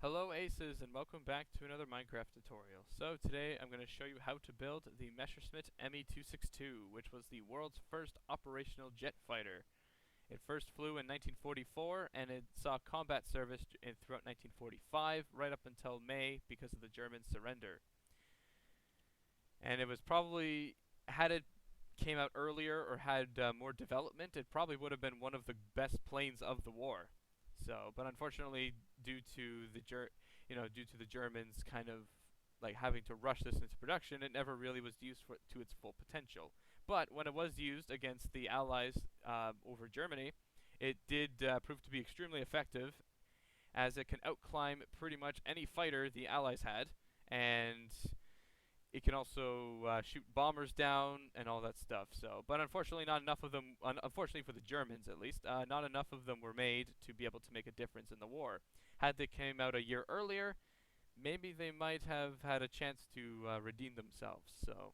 Hello Aces and welcome back to another Minecraft tutorial. So today I'm going to show you how to build the Messerschmitt Me-262, which was the world's first operational jet fighter. It first flew in 1944 and it saw combat service throughout 1945 right up until May because of the German surrender. And it was probably, had it came out earlier or had more development, it probably would have been one of the best planes of the war. So, but unfortunately, due to the due to the Germans kind of like having to rush this into production, it never really was used to its full potential. But when it was used against the Allies over Germany, it did prove to be extremely effective, as it can outclimb pretty much any fighter the Allies had, and it can also shoot bombers down and all that stuff. So, but unfortunately, not enough of them. Unfortunately for the Germans, at least, not enough of them were made to be able to make a difference in the war. Had they came out a year earlier, maybe they might have had a chance to redeem themselves. So,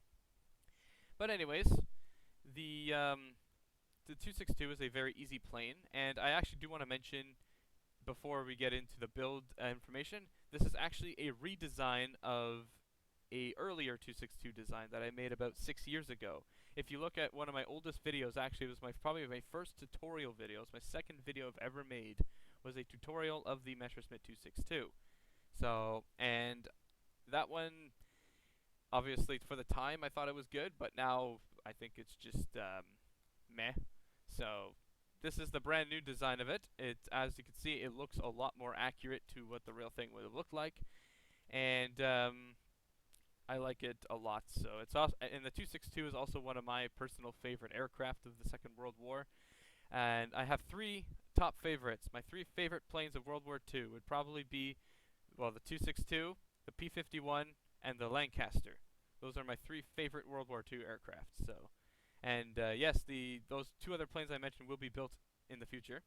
but anyways, the 262 is a very easy plane, and I actually do want to mention before we get into the build information, this is actually a redesign of a earlier 262 design that I made about 6 years ago. If you look at one of my oldest videos, actually it was probably my first tutorial video. It's my second video I've ever made, was a tutorial of the Messerschmitt 262. So, and that one, obviously for the time I thought it was good, but now I think it's just meh. So this is the brand new design of it. As you can see, it looks a lot more accurate to what the real thing would have looked like, and I like it a lot. So it's also, and the 262 is also one of my personal favorite aircraft of the Second World War. And I have three top favorites. My three favorite planes of World War II would probably be, well, the 262, the P-51, and the Lancaster. Those are my three favorite World War II aircraft. So, and yes, those two other planes I mentioned will be built in the future.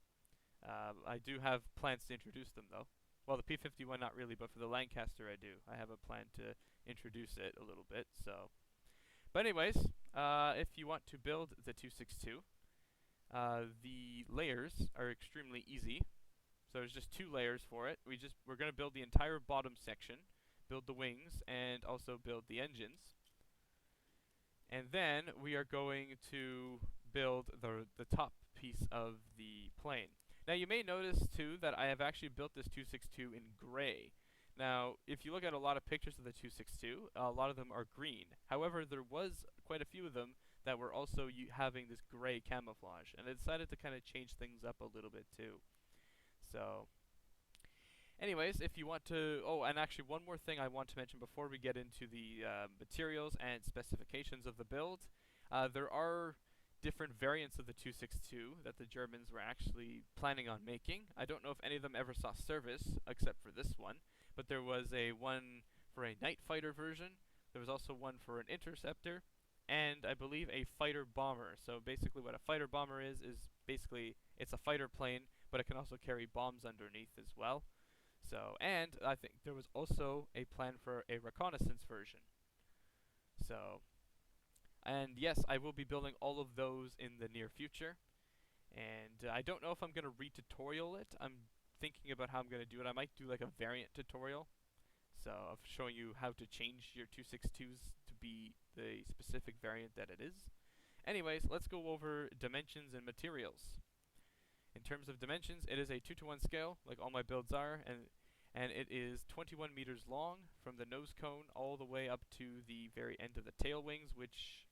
I do have plans to introduce them though. Well, the P-51 not really, but for the Lancaster I do. I have a plan to introduce it a little bit. So, but anyways, if you want to build the 262, the layers are extremely easy. So there's just two layers for it. We're going to build the entire bottom section, build the wings, and also build the engines. And then we are going to build the top piece of the plane. Now you may notice too that I have actually built this 262 in gray. Now, if you look at a lot of pictures of the 262, a lot of them are green. However, there was quite a few of them that were also having this gray camouflage, and I decided to kind of change things up a little bit too. So, anyways, if you want to, oh, and actually one more thing I want to mention before we get into the materials and specifications of the build. There are different variants of the 262 that the Germans were actually planning on making. I don't know if any of them ever saw service, except for this one, but there was a one for a night fighter version. There was also one for an interceptor, and I believe a fighter bomber. So basically what a fighter bomber is basically it's a fighter plane, but it can also carry bombs underneath as well. So, and I think there was also a plan for a reconnaissance version. So, and yes, I will be building all of those in the near future. And I don't know if I'm going to re-tutorial it. I'm thinking about how I'm going to do it. I might do like a variant tutorial. So, of showing you how to change your 262s to be the specific variant that it is. Anyways, let's go over dimensions and materials. In terms of dimensions, it is a 2:1 scale, like all my builds are, and it is 21 meters long from the nose cone all the way up to the very end of the tail wings, which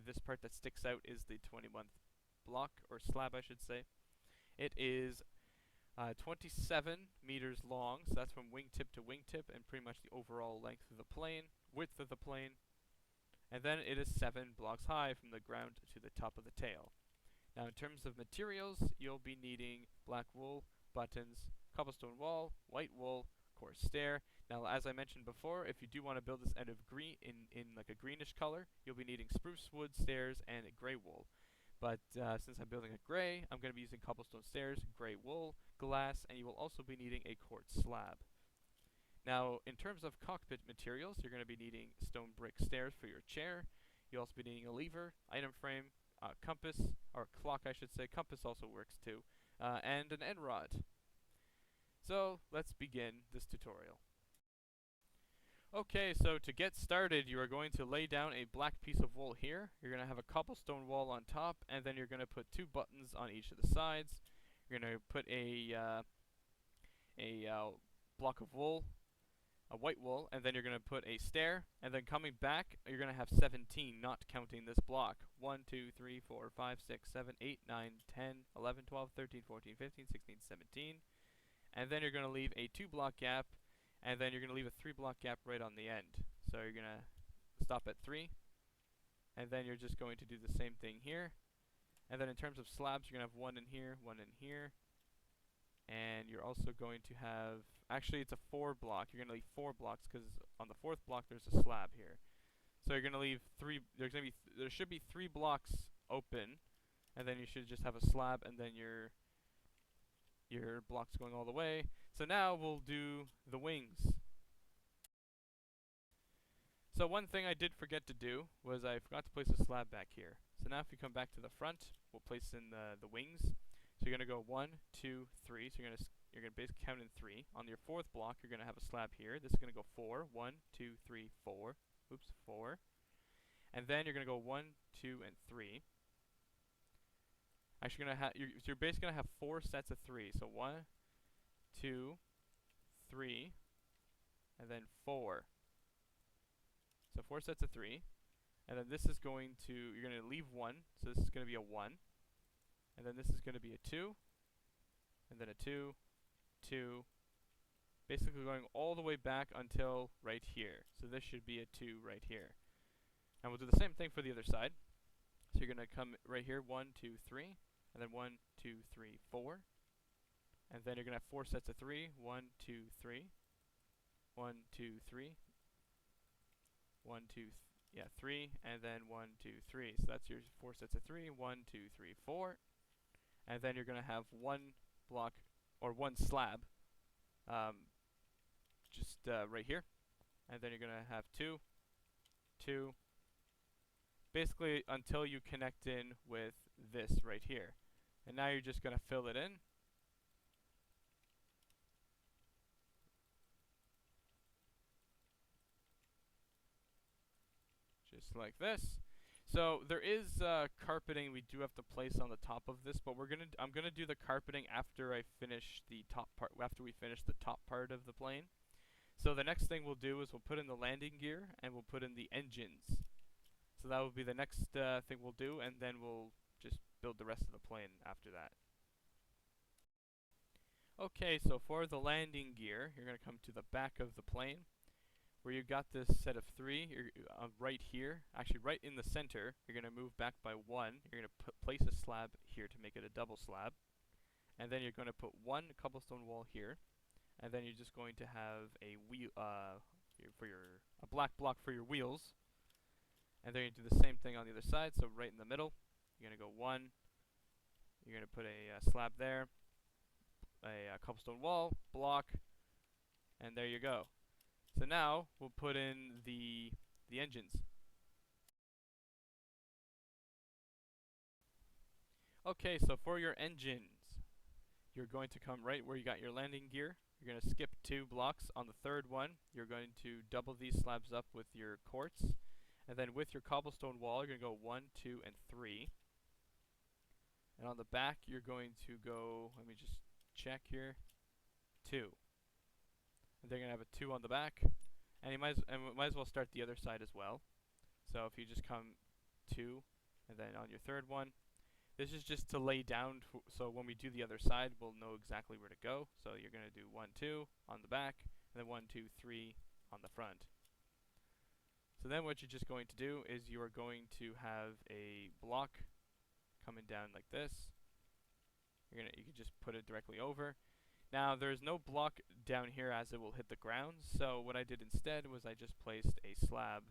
this part that sticks out is the 21th block, or slab I should say. It is 27 meters long, so that's from wingtip to wingtip, and pretty much the overall length of the plane, width of the plane. And then it is 7 blocks high from the ground to the top of the tail. Now in terms of materials, you'll be needing black wool, buttons, cobblestone wall, white wool, coarse stair. Now as I mentioned before, if you do want to build this out of green in like a greenish color, you'll be needing spruce wood stairs and gray wool. But since I'm building a gray, I'm going to be using cobblestone stairs, gray wool, glass, and you will also be needing a quartz slab. Now in terms of cockpit materials, you're going to be needing stone brick stairs for your chair. You'll also be needing a lever, item frame, compass, or clock I should say, compass also works too, and an end rod. So let's begin this tutorial. Okay, so to get started, you are going to lay down a black piece of wool here. You're going to have a cobblestone wall on top, and then you're going to put two buttons on each of the sides. You're going to put a block of wool, a white wool, and then you're going to put a stair, and then coming back, you're going to have 17, not counting this block. 1, 2, 3, 4, 5, 6, 7, 8, 9, 10, 11, 12, 13, 14, 15, 16, 17. And then you're going to leave a 2-block gap, and then you're going to leave a 3-block gap right on the end. So you're going to stop at 3, and then you're just going to do the same thing here. And then in terms of slabs, you're going to have 1 in here, 1 in here. And you're also going to have, actually it's a 4-block. You're going to leave 4 blocks because on the 4th block there's a slab here. So you're going to leave 3, there should be 3 blocks open, and then you should just have a slab and then your blocks going all the way. So now we'll do the wings. So one thing I did forget to do was I forgot to place a slab back here. So now if you come back to the front, we'll place in the wings. So you're going to go 1, 2, 3. So you're going to basically count in 3. On your 4th block, you're going to have a slab here. This is going to go 4. 1, 2, 3, 4. Oops, 4. And then you're going to go 1, 2, and 3. Actually, you're basically going to have 4 sets of 3. So 1, 2, 3, and then 4. So 4 sets of 3. And then this is going to, you're going to leave 1. So this is going to be a 1. And then this is going to be a 2. And then a 2, 2. Basically going all the way back until right here. So this should be a 2 right here. And we'll do the same thing for the other side. So you're going to come right here, 1, 2, 3. And then 1, 2, 3, 4. And then you're going to have 4 sets of 3. 1, 2, 3. 1, 2, 3. 1, 2, 3. And then 1, 2, 3. So that's your 4 sets of 3. 1, 2, 3, 4. And then you're going to have 1 block, or 1 slab, just right here. And then you're going to have 2, 2. Basically until you connect in with this right here. And now you're just going to fill it in. Just like this. So there is carpeting we do have to place on the top of this, but I'm gonna do the carpeting after I finish the top part. After we finish the top part of the plane. So the next thing we'll do is we'll put in the landing gear and we'll put in the engines. So that will be the next thing we'll do, and then we'll just build the rest of the plane after that. Okay, so for the landing gear, you're gonna come to the back of the plane, where you got this set of 3, right here, actually right in the center. You're going to move back by 1. You're going to place a slab here to make it a double slab. And then you're going to put 1 cobblestone wall here. And then you're just going to have a wheel, a black block for your wheels. And then you do the same thing on the other side, so right in the middle. You're going to go 1. You're going to put a slab there, a cobblestone wall, block, and there you go. So now we'll put in the engines. Okay, so for your engines, you're going to come right where you got your landing gear. You're going to skip 2 blocks. On the 3rd one, you're going to double these slabs up with your quartz. And then with your cobblestone wall, you're going to go 1, 2, and 3. And on the back, you're going to go, let me just check here, 2. And they're going to have a 2 on the back. And you might as well start the other side as well. So if you just come 2, and then on your 3rd one, this is just to lay down, so when we do the other side, we'll know exactly where to go. So you're going to do 1, 2 on the back, and then 1, 2, 3 on the front. So then what you're just going to do is you are going to have a block coming down like this. You can just put it directly over. Now there's no block down here as it will hit the ground, so what I did instead was I just placed a slab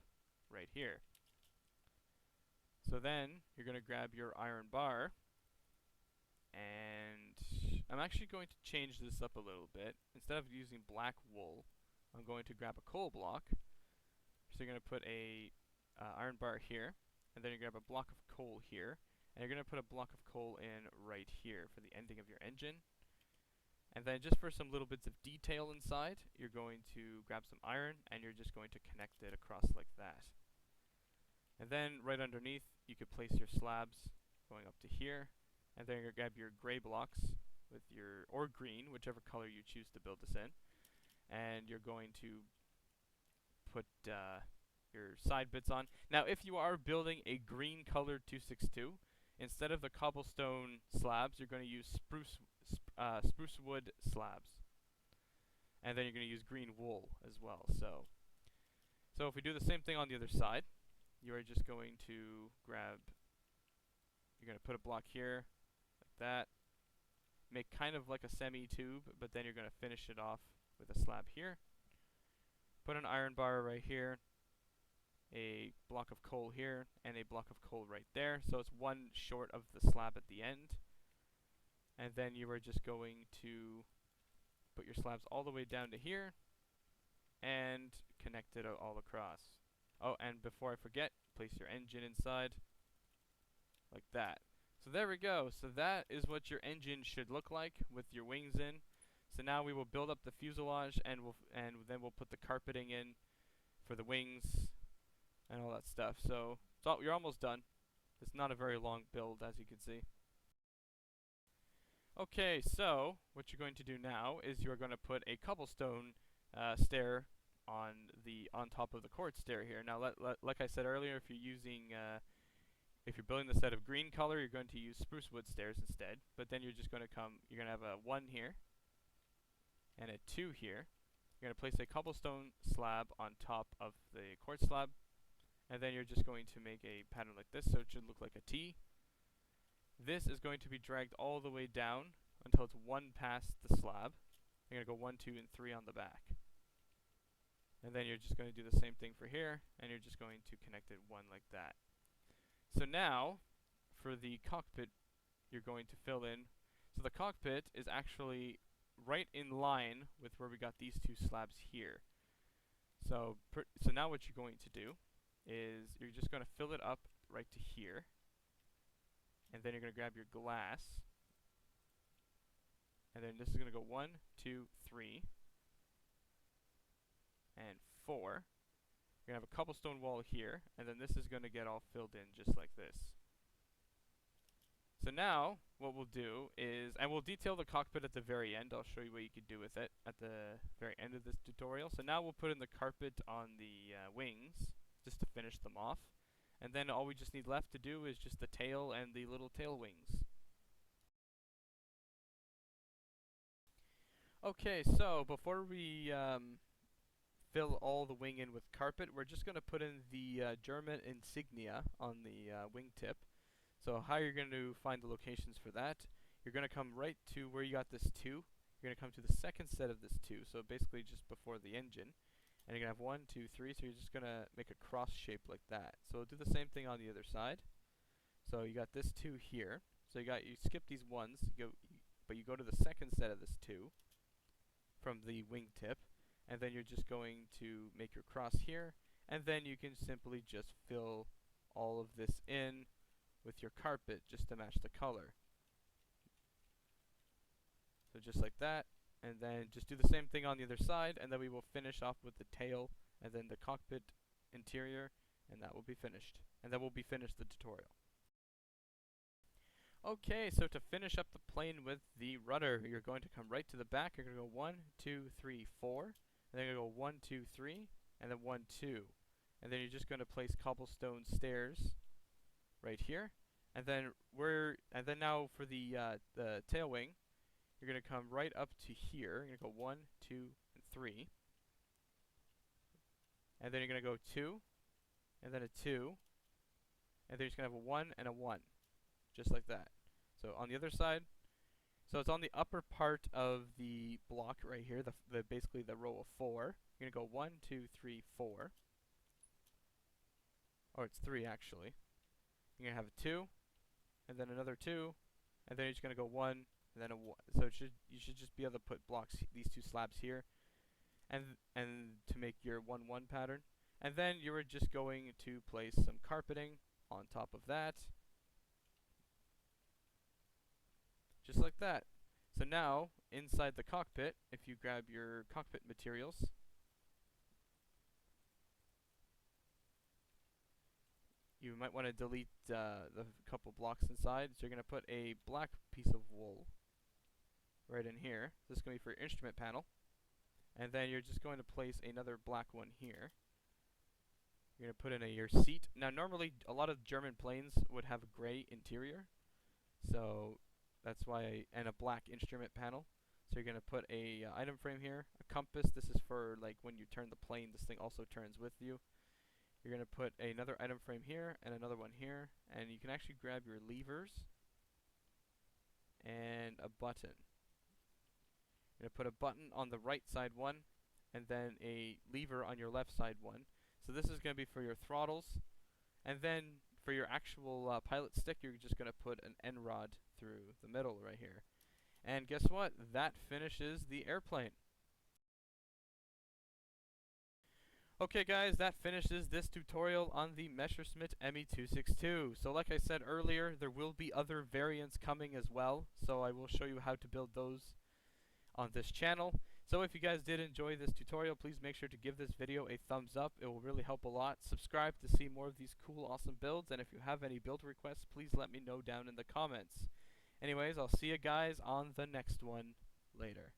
right here. So then you're going to grab your iron bar, and I'm actually going to change this up a little bit. Instead of using black wool, I'm going to grab a coal block. So you're going to put a iron bar here, and then you grab a block of coal here, and you're going to put a block of coal in right here for the ending of your engine. And then just for some little bits of detail inside, you're going to grab some iron and you're just going to connect it across like that. And then right underneath, you could place your slabs going up to here. And then you're going to grab your gray blocks with your, or green, whichever color you choose to build this in. And you're going to put your side bits on. Now, if you are building a green colored 262, instead of the cobblestone slabs, you're going to use spruce wood slabs. And then you're going to use green wool as well. So if we do the same thing on the other side, you are just going to grab, you're going to put a block here, like that. Make kind of like a semi-tube, but then you're going to finish it off with a slab here. Put an iron bar right here, a block of coal here, and a block of coal right there. So it's one short of the slab at the end. And then you are just going to put your slabs all the way down to here and connect it all across. Oh, and before I forget, place your engine inside like that. So there we go. So that is what your engine should look like with your wings in. So now we will build up the fuselage and then we'll put the carpeting in for the wings and all that stuff. So you're almost done. It's not a very long build, as you can see. Okay, so what you're going to do now is you're going to put a cobblestone stair on top of the quartz stair here. Now, like I said earlier, if you're building the set of green color, you're going to use spruce wood stairs instead. But then you're going to have a 1 here and a 2 here. You're going to place a cobblestone slab on top of the quartz slab, and then you're just going to make a pattern like this, so it should look like a T. This is going to be dragged all the way down until it's 1 past the slab. You're going to go 1, 2, and 3 on the back. And then you're just going to do the same thing for here, and you're just going to connect it 1 like that. So now, for the cockpit, you're going to fill in. So the cockpit is actually right in line with where we got these 2 slabs here. So now what you're going to do is you're just going to fill it up right to here. And then you're going to grab your glass. And then this is going to go 1, 2, 3, and 4. You're going to have a cobblestone wall here, and then this is going to get all filled in just like this. So now, what we'll do is, and we'll detail the cockpit at the very end. I'll show you what you can do with it at the very end of this tutorial. So now we'll put in the carpet on the wings, just to finish them off. And then all we just need left to do is just the tail and the little tail wings. Okay, so before we fill all the wing in with carpet, we're just going to put in the German insignia on the wingtip. So how you're going to find the locations for that, you're going to come right to where you got this 2. You're going to come to the second set of this 2, so basically just before the engine. And you're going to have 1, 2, 3, so you're just going to make a cross shape like that. So do the same thing on the other side. So you got this 2 here. So you skip these 1s, but you go to the second set of this 2 from the wingtip. And then you're just going to make your cross here. And then you can simply just fill all of this in with your carpet just to match the color. So just like that. And then just do the same thing on the other side, and then we will finish off with the tail and then the cockpit interior, and that will be finished. And then we'll be finished the tutorial. Okay, so to finish up the plane with the rudder, you're going to come right to the back. You're going to go 1, 2, 3, 4, and then you're going to go 1, 2, 3, and then 1, 2. And then you're just going to place cobblestone stairs right here. And then now for the tail wing, you're going to come right up to here. You're going to go 1, 2, and 3. And then you're going to go 2, and then a 2. And then you're just going to have a 1 and a 1. Just like that. So on the other side, so it's on the upper part of the block right here, basically the row of 4. You're going to go 1, 2, 3, 4. Or it's 3 actually. You're going to have a 2, and then another 2, and then you're just going to go 1, and then a 1. So you should just be able to put blocks, these 2 slabs here, and to make your 1, 1 pattern. And then you're just going to place some carpeting on top of that. Just like that. So now, inside the cockpit, if you grab your cockpit materials, you might want to delete the couple blocks inside. So you're going to put a black piece of wool right in here. This is going to be for your instrument panel. And then you're just going to place another black one here. You're going to put in your seat. Now normally a lot of German planes would have a gray interior. So that's why, and a black instrument panel. So you're going to put a item frame here, a compass. This is for like when you turn the plane, this thing also turns with you. You're going to put another item frame here and another one here, and you can actually grab your levers and a button. You're going to put a button on the right side one and then a lever on your left side one. So this is going to be for your throttles, and then for your actual pilot stick, you're just going to put an end rod through the middle right here. And guess what? That finishes the airplane. Okay guys, that finishes this tutorial on the Messerschmitt ME262. So like I said earlier, there will be other variants coming as well, so I will show you how to build those on this channel. So if you guys did enjoy this tutorial, please make sure to give this video a thumbs up. It will really help a lot. Subscribe to see more of these cool, awesome builds, and if you have any build requests, please let me know down in the comments. Anyways, I'll see you guys on the next one later.